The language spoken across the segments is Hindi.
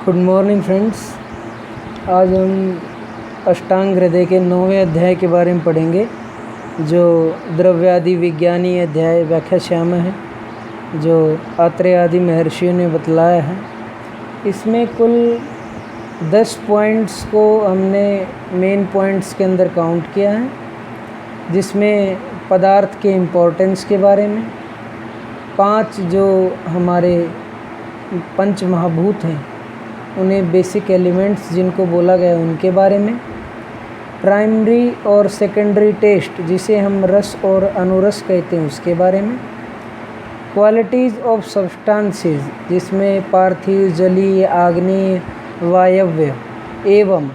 Good morning friends. आज हम अष्टांग हृदय के 9वें अध्याय के बारे में पढ़ेंगे, जो द्रव्यादि विज्ञानी अध्याय व्याख्याश्याम है, जो आत्रेय आदि महर्षियों ने बतलाया है। इसमें कुल 10 पॉइंट्स को हमने मेन पॉइंट्स के अंदर काउंट किया है, जिसमें पदार्थ के इम्पोर्टेंस के बारे में, 5 जो हमारे पंच महाभूत हैं उन्हें बेसिक एलिमेंट्स जिनको बोला गया उनके बारे में, प्राइमरी और सेकेंडरी टेस्ट जिसे हम रस और अनुरस कहते हैं उसके बारे में, क्वालिटीज़ ऑफ सब्सटेंसेस जिसमें पार्थिव, जलीय, आग्नेय, वायव्य एवं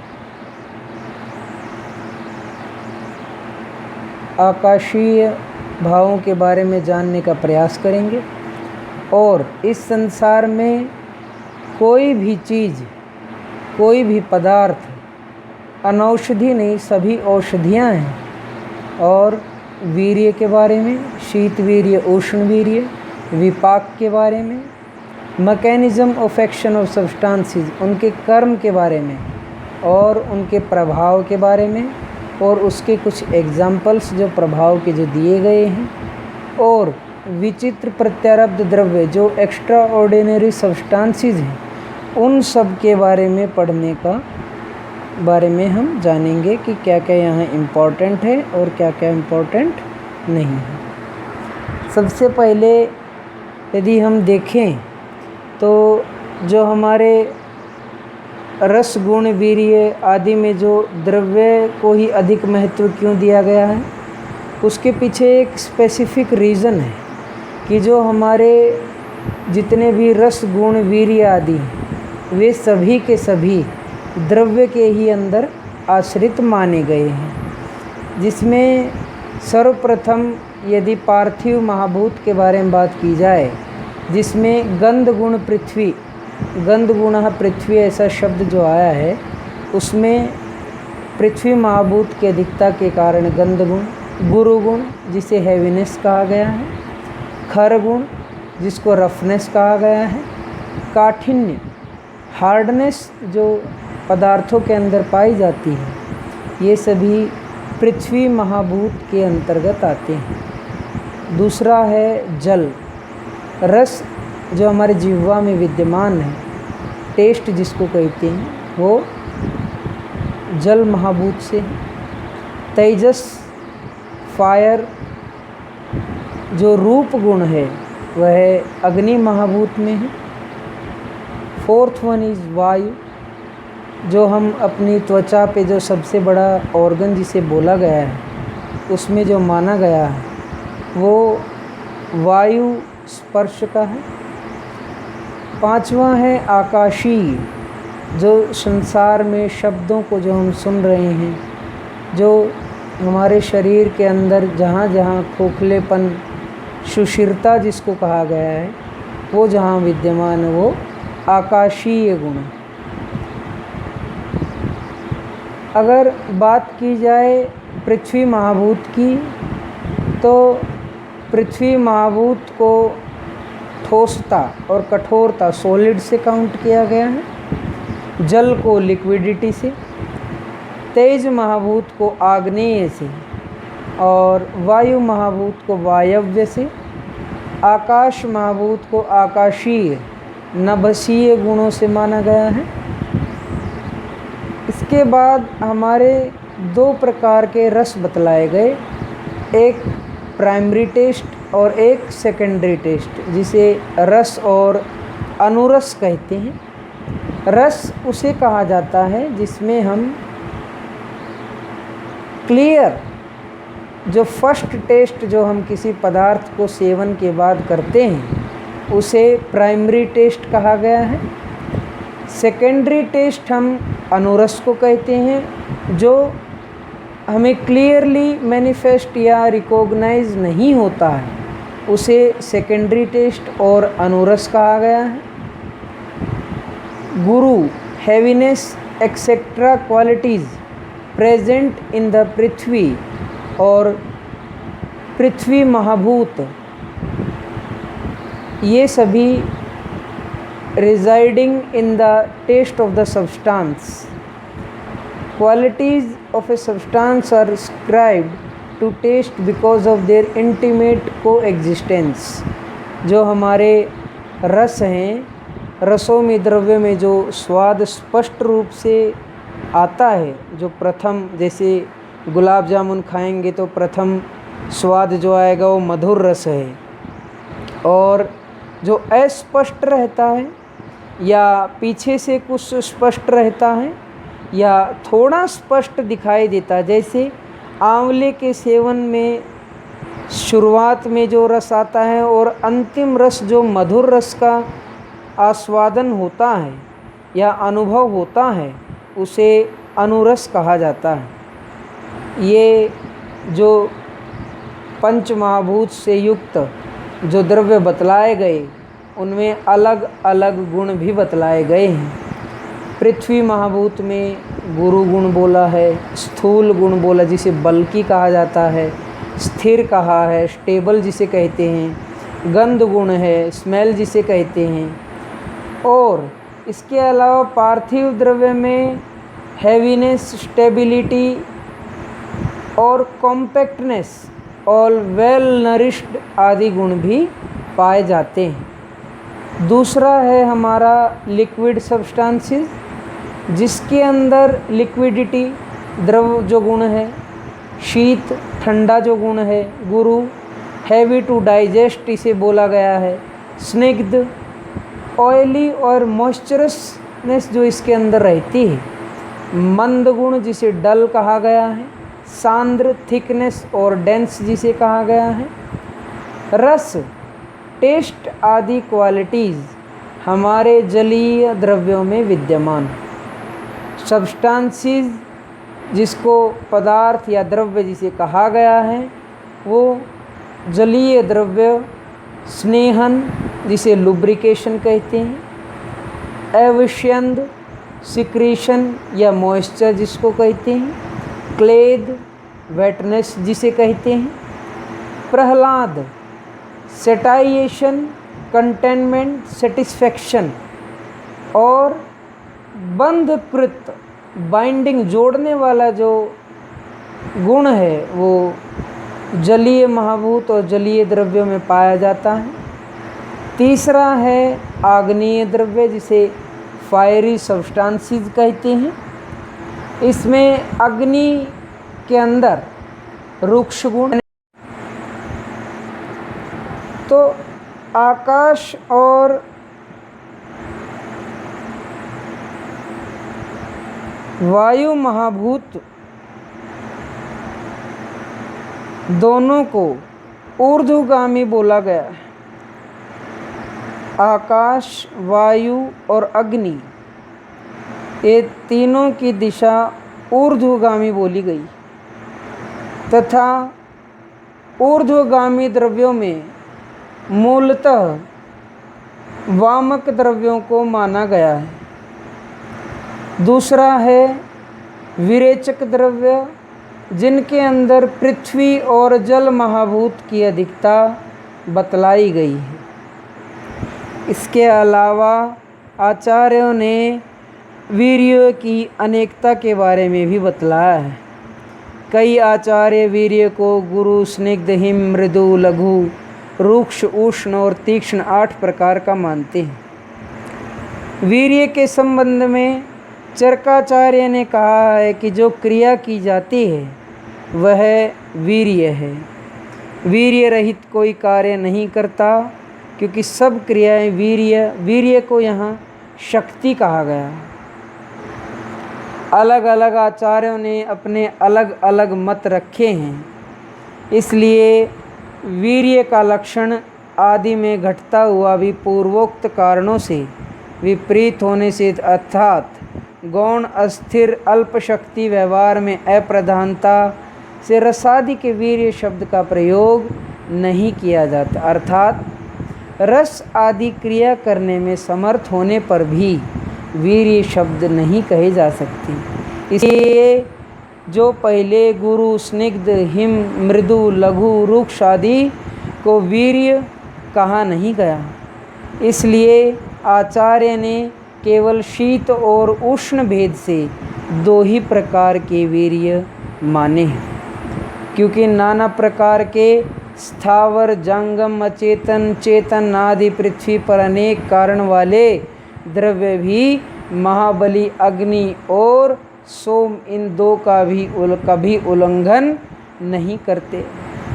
आकाशीय भावों के बारे में जानने का प्रयास करेंगे। और इस संसार में कोई भी चीज़, कोई भी पदार्थ अनौषधि नहीं, सभी औषधियाँ हैं। और वीर्य के बारे में, शीत वीर्य, उष्ण वीर्य, विपाक के बारे में, mechanism of action of substances उनके कर्म के बारे में और उनके प्रभाव के बारे में, और उसके कुछ एग्जाम्पल्स जो प्रभाव के जो दिए गए हैं, और विचित्र प्रत्यारब्ध द्रव्य जो एक्स्ट्रा ऑर्डिनरी सब्सटेंसेस हैं उन सब के बारे में पढ़ने का बारे में हम जानेंगे कि क्या क्या यहाँ इम्पोर्टेंट है और क्या क्या इम्पोर्टेंट नहीं है। सबसे पहले यदि हम देखें तो जो हमारे रस, गुण, वीर्य आदि में जो द्रव्य को ही अधिक महत्व क्यों दिया गया है, उसके पीछे एक स्पेसिफिक रीज़न है कि जो हमारे जितने भी रस, गुण, वीर्य आदि वे सभी के सभी द्रव्य के ही अंदर आश्रित माने गए हैं। जिसमें सर्वप्रथम यदि पार्थिव महाभूत के बारे में बात की जाए, जिसमें गंध गुण पृथ्वी, गंध गुण पृथ्वी ऐसा शब्द जो आया है, उसमें पृथ्वी महाभूत की अधिकता के कारण गंध गुण, गुरु गुण जिसे हैवीनेस कहा गया है, खर गुण जिसको रफनेस कहा गया है, काठिन्य हार्डनेस जो पदार्थों के अंदर पाई जाती है, ये सभी पृथ्वी महाभूत के अंतर्गत आते हैं। दूसरा है जल, रस जो हमारे जिह्वा में विद्यमान है, टेस्ट जिसको कहते हैं, वो जल महाभूत से। तेजस, फायर जो रूप गुण है वह अग्नि महाभूत में है। फोर्थ वन इज़ वायु, जो हम अपनी त्वचा पे जो सबसे बड़ा ऑर्गन जिसे बोला गया है उसमें जो माना गया है वो वायु स्पर्श का है। 5वां है आकाशीय, जो संसार में शब्दों को जो हम सुन रहे हैं, जो हमारे शरीर के अंदर जहाँ जहाँ खोखलेपन, सुशिरता जिसको कहा गया है, वो जहाँ विद्यमान है वो आकाशीय गुण। अगर बात की जाए पृथ्वी महाभूत की, तो पृथ्वी महाभूत को ठोसता और कठोरता सॉलिड से काउंट किया गया है, जल को लिक्विडिटी से, तेज महाभूत को आग्नेय से, और वायु महाभूत को वायव्य से, आकाश महाभूत को आकाशीय नभसीय गुणों से माना गया है। इसके बाद हमारे 2 प्रकार के रस बतलाए गए, एक प्राइमरी टेस्ट और एक सेकेंडरी टेस्ट, जिसे रस और अनुरस कहते हैं। रस उसे कहा जाता है जिसमें हम क्लियर, जो फर्स्ट टेस्ट जो हम किसी पदार्थ को सेवन के बाद करते हैं उसे प्राइमरी टेस्ट कहा गया है। सेकेंडरी टेस्ट हम अनुरस को कहते हैं, जो हमें क्लियरली मैनिफेस्ट या रिकॉग्नाइज नहीं होता है, उसे सेकेंडरी टेस्ट और अनुरस कहा गया है। गुरु, heaviness etcetera qualities present in the पृथ्वी और पृथ्वी महाभूत, ये सभी residing in the taste of the substance. Qualities of a substance are ascribed to taste because of their intimate coexistence. जो हमारे रस हैं, रसों में, द्रव्य में जो स्वाद स्पष्ट रूप से आता है, जो प्रथम, जैसे गुलाब जामुन खाएंगे तो प्रथम स्वाद जो आएगा वो मधुर रस है, और जो अस्पष्ट रहता है या पीछे से कुछ स्पष्ट रहता है या थोड़ा स्पष्ट दिखाई देता है, जैसे आंवले के सेवन में शुरुआत में जो रस आता है और अंतिम रस जो मधुर रस का आस्वादन होता है या अनुभव होता है, उसे अनुरस कहा जाता है। ये जो पंच महाभूत से युक्त जो द्रव्य बतलाए गए, उनमें अलग अलग गुण भी बतलाए गए हैं। पृथ्वी महाभूत में गुरु गुण बोला है, स्थूल गुण बोला जिसे बल्कि कहा जाता है, स्थिर कहा है, स्टेबल जिसे कहते हैं, गंध गुण है, स्मेल जिसे कहते हैं, और इसके अलावा पार्थिव द्रव्य में हैवीनेस, स्टेबिलिटी और कॉम्पैक्टनेस और वेल नरिश्ड आदि गुण भी पाए जाते हैं। दूसरा है हमारा लिक्विड सब्सटेंसेस, जिसके अंदर लिक्विडिटी द्रव जो गुण है, शीत ठंडा जो गुण है गुरु, हैवी टू डाइजेस्ट इसे बोला गया है, स्निग्ध ऑयली और मॉइस्चरसनेस जो इसके अंदर रहती है, मंद गुण जिसे डल कहा गया है, सांद्र थिकनेस और डेंस जिसे कहा गया है, रस टेस्ट आदि क्वालिटीज़ हमारे जलीय द्रव्यों में विद्यमान। सब्सटेंसेस जिसको पदार्थ या द्रव्य जिसे कहा गया है, वो जलीय द्रव्य, स्नेहन जिसे लुब्रिकेशन कहते हैं, एविशंद सिक्रीशन या मॉइस्चर जिसको कहते हैं, क्लेद वेटनेस जिसे कहते हैं, प्रहलाद सेटाइएशन, कंटेनमेंट, सेटिस्फैक्शन, और बंधकृत बाइंडिंग जोड़ने वाला जो गुण है वो जलीय महाभूत और जलीय द्रव्यों में पाया जाता है। तीसरा है आग्नेय द्रव्य जिसे फायरी सब्सटेंसेस कहते हैं। इसमें अग्नि के अंदर रुक्ष गुण, तो आकाश और वायु महाभूत दोनों को ऊर्ध्वगामी बोला गया है। आकाश, वायु और अग्नि, ये तीनों की दिशा ऊर्ध्वगामी बोली गई, तथा ऊर्ध्वगामी द्रव्यों में मूलतः वामक द्रव्यों को माना गया है। दूसरा है विरेचक द्रव्य, जिनके अंदर पृथ्वी और जल महाभूत की अधिकता बतलाई गई है। इसके अलावा आचार्यों ने वीर्य की अनेकता के बारे में भी बतलाया है। कई आचार्य वीर्य को गुरु, स्निग्ध, हिम, मृदु, लघु, रूक्ष, उष्ण और तीक्ष्ण 8 प्रकार का मानते हैं। वीर्य के संबंध में चरकाचार्य ने कहा है कि जो क्रिया की जाती है वह वीर्य है। वीर्य रहित कोई कार्य नहीं करता, क्योंकि सब क्रियाएं वीर्य को यहाँ शक्ति कहा गया। अलग अलग आचार्यों ने अपने अलग अलग मत रखे हैं, इसलिए वीर्य का लक्षण आदि में घटता हुआ भी पूर्वोक्त कारणों से विपरीत होने से, अर्थात गौण, अस्थिर, अल्प शक्ति, व्यवहार में अप्रधानता से रसादि के वीर्य शब्द का प्रयोग नहीं किया जाता। अर्थात रस आदि क्रिया करने में समर्थ होने पर भी वीर्य शब्द नहीं कहे जा सकते। इसलिए जो पहले गुरु, स्निग्ध, हिम, मृदु, लघु, रूक्ष आदि को वीर्य कहा नहीं गया, इसलिए आचार्य ने केवल शीत और उष्ण भेद से 2 ही प्रकार के वीर्य माने हैं, क्योंकि नाना प्रकार के स्थावर, जंगम, अचेतन, चेतन आदि पृथ्वी पर अनेक कारण वाले द्रव्य भी महाबली अग्नि और सोम इन 2 का भी कभी उल्लंघन नहीं करते।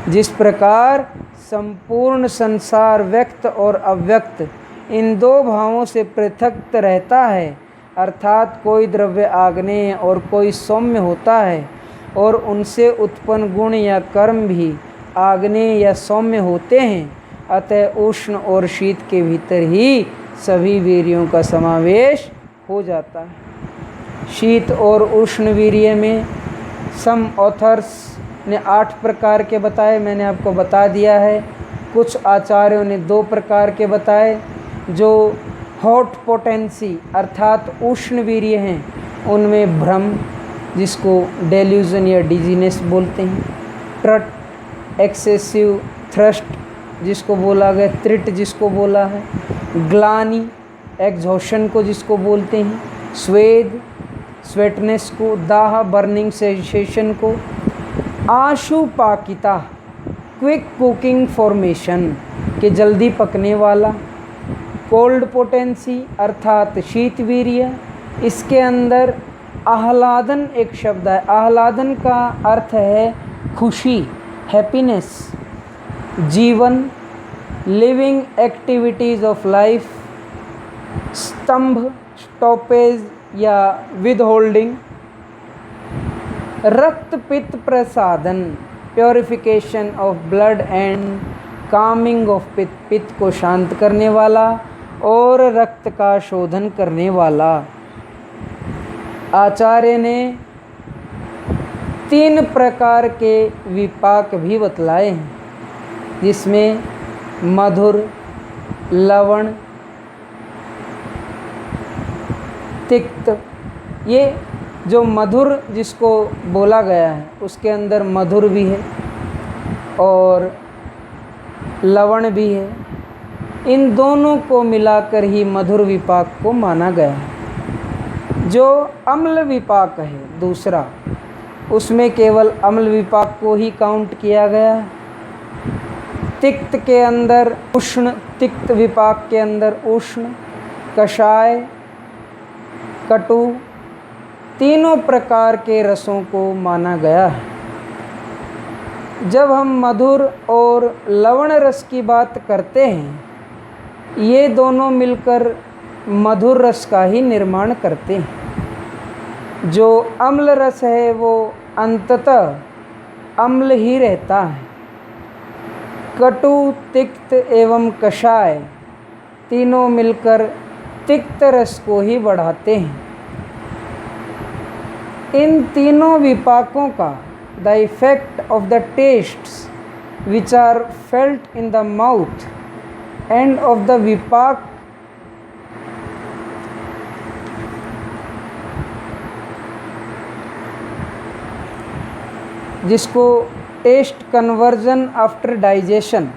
जिस प्रकार संपूर्ण संसार व्यक्त और अव्यक्त इन 2 भावों से पृथक रहता है, अर्थात कोई द्रव्य आग्नेय और कोई सौम्य होता है और उनसे उत्पन्न गुण या कर्म भी आग्नेय या सौम्य होते हैं, अतः उष्ण और शीत के भीतर ही सभी वीर्यों का समावेश हो जाता है। शीत और उष्ण वीर्य में सम ऑथर्स ने 8 प्रकार के बताए, मैंने आपको बता दिया है। कुछ आचार्यों ने 2 प्रकार के बताए। जो हॉट पोटेंसी अर्थात उष्ण वीर्य हैं उनमें भ्रम, जिसको डेल्यूजन या डिजीनेस बोलते हैं, ट्रट, एक्सेसिव थ्रस्ट जिसको बोला गया, त्रिट जिसको बोला है, ग्लानि एग्जॉशन को जिसको बोलते हैं, स्वेद स्वेटनेस को, दाह बर्निंग सेंसेशन को, आशुपाकिता क्विक कुकिंग फॉर्मेशन के जल्दी पकने वाला, कोल्ड पोटेंसी अर्थात शीत वीर्य, इसके अंदर आह्लादन एक शब्द है। आह्लादन का अर्थ है खुशी, हैप्पीनेस, जीवन, लिविंग एक्टिविटीज़ ऑफ लाइफ, स्तंभ स्टॉपेज या विद होल्डिंग, रक्त पित्त प्रसादन purification of blood and calming of पित्त, पित्त को शांत करने वाला और रक्त का शोधन करने वाला। आचार्य ने 3 प्रकार के विपाक भी बतलाए हैं, जिसमें मधुर, लवण, तिक्त। ये जो मधुर जिसको बोला गया है उसके अंदर मधुर भी है और लवण भी है। इन दोनों को मिलाकर ही मधुर विपाक को माना गया है। जो अम्ल विपाक है दूसरा, उसमें केवल अम्ल विपाक को ही काउंट किया गया है। तिक्त के अंदर उष्ण, तिक्त विपाक के अंदर उष्ण, कषाय, कटु, तीनों प्रकार के रसों को माना गया है। जब हम मधुर और लवण रस की बात करते हैं, ये दोनों मिलकर मधुर रस का ही निर्माण करते हैं। जो अम्ल रस है वो अंततः अम्ल ही रहता है। कटु, तिक्त एवं कषाय तीनों मिलकर तिक्त रस को ही बढ़ाते हैं। इन तीनों विपाकों का the effect of the tastes which are felt in the mouth and of the विपाक जिसको टेस्ट कन्वर्जन आफ्टर डाइजेशन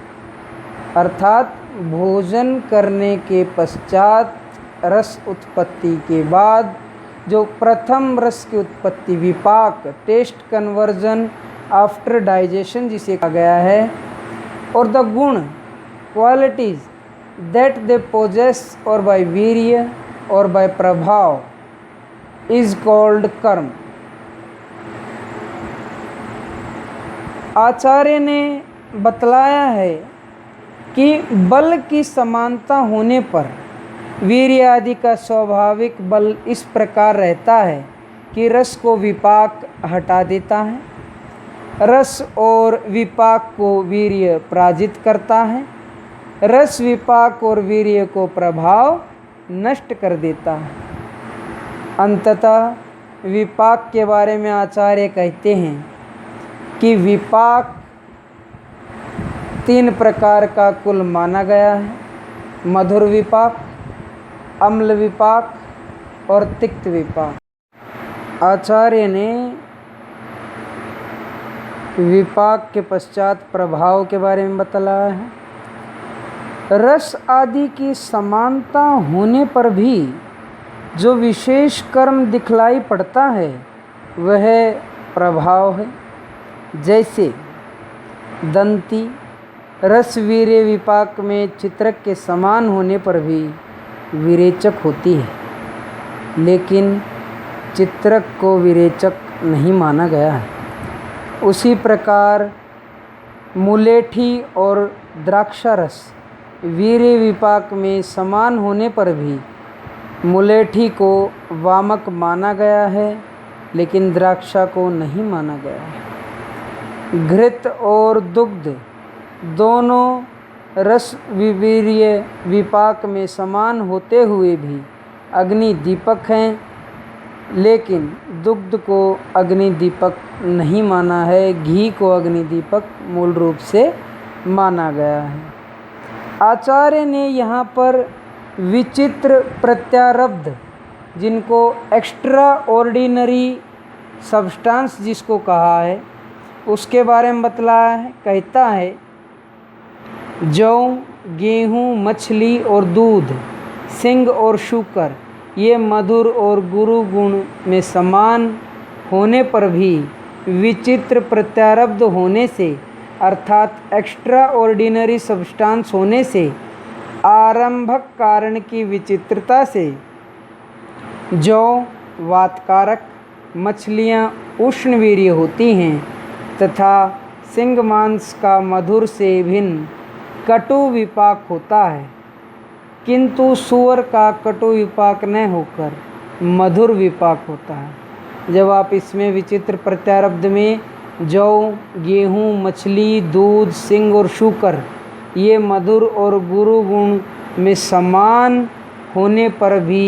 अर्थात भोजन करने के पश्चात रस उत्पत्ति के बाद जो प्रथम रस की उत्पत्ति विपाक, टेस्ट कन्वर्जन आफ्टर डाइजेशन जिसे कहा गया है, और द गुण क्वालिटीज दैट दे पोजेस और बाय वीर्य और बाय प्रभाव इज कॉल्ड कर्म। आचार्य ने बतलाया है कि बल की समानता होने पर वीर्य आदि का स्वाभाविक बल इस प्रकार रहता है कि रस को विपाक हटा देता है, रस और विपाक को वीर्य पराजित करता है, रस विपाक और वीर्य को प्रभाव नष्ट कर देता है। अंततः विपाक के बारे में आचार्य कहते हैं कि विपाक 3 प्रकार का कुल माना गया है, मधुर विपाक, अम्ल विपाक और तिक्त विपाक। आचार्य ने विपाक के पश्चात प्रभाव के बारे में बतलाया है। रस आदि की समानता होने पर भी जो विशेष कर्म दिखलाई पड़ता है वह प्रभाव है। जैसे दंती रस वीर्य विपाक में चित्रक के समान होने पर भी विरेचक होती है, लेकिन चित्रक को विरेचक नहीं माना गया है। उसी प्रकार मुलेठी और द्राक्षारस वीर्य विपाक में समान होने पर भी मुलेठी को वामक माना गया है, लेकिन द्राक्षा को नहीं माना गया है। घृत और दुग्ध दोनों रस वीर्य विपाक में समान होते हुए भी अग्नि दीपक हैं, लेकिन दुग्ध को अग्नि दीपक नहीं माना है, घी को अग्नि दीपक मूल रूप से माना गया है। आचार्य ने यहाँ पर विचित्र प्रत्यारब्ध, जिनको एक्स्ट्रा ऑर्डिनरी सब्सटेंस जिसको कहा है, उसके बारे में बतलाया है। कहता है जौ, गेहूँ, मछली और दूध, सिंग और शूकर ये मधुर और गुरु गुण में समान होने पर भी विचित्र प्रत्यारब्ध होने से, अर्थात एक्स्ट्रा ऑर्डिनरी सब्सटेंस होने से, आरंभक कारण की विचित्रता से जौ वातकारक, मछलियाँ उष्णवीर्य होती हैं तथा सिंग मांस का मधुर से भिन्न कटु विपाक होता है, किंतु सूअर का कटु विपाक न होकर मधुर विपाक होता है। जब आप इसमें विचित्र प्रत्यारब्ध में जौ, गेहूँ, मछली, दूध, सिंग और शूकर ये मधुर और गुरु गुण में समान होने पर भी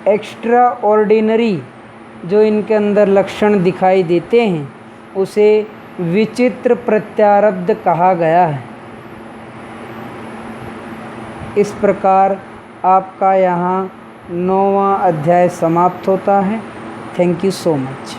एक्स्ट्रा ऑर्डिनरी जो इनके अंदर लक्षण दिखाई देते हैं उसे विचित्र प्रत्यारब्ध कहा गया है। इस प्रकार आपका यहाँ 9वां अध्याय समाप्त होता है। Thank you so much.